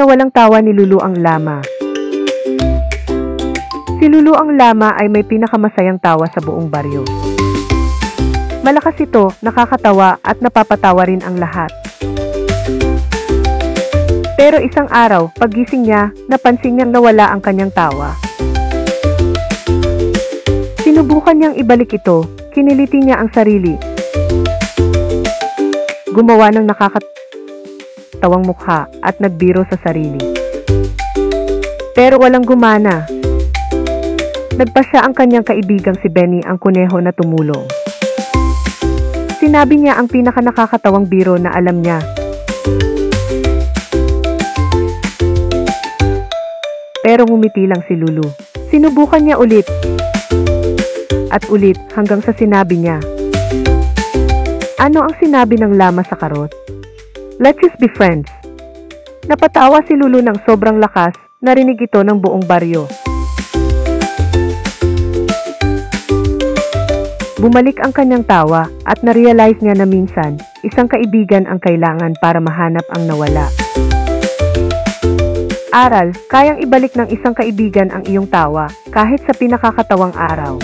nawalang tawa ni Lulu ang lama. Si Lulu ang lama ay may pinakamasayang tawa sa buong baryo. Malakas ito, nakakatawa at napapatawa rin ang lahat. Pero isang araw, paggising niya, napansin niyang nawala ang kanyang tawa. Sinubukan niyang ibalik ito, kiniliti niya ang sarili. Gumawa ng nakakatawang mukha at nagbiro sa sarili. Pero walang gumana. Nagpasya ang kanyang kaibigang si Benny ang kuneho na tumulong. Sinabi niya ang pinakanakakatawang biro na alam niya. Pero ngumiti lang si Lulu. Sinubukan niya ulit. At ulit hanggang sa sinabi niya. Ano ang sinabi ng lama sa karot? Let's just be friends. Napatawa si Lulu ng sobrang lakas, narinig ito ng buong baryo. Bumalik ang kanyang tawa at na-realize niya na minsan, isang kaibigan ang kailangan para mahanap ang nawala. Aral, kayang ibalik ng isang kaibigan ang iyong tawa kahit sa pinakakatawang araw.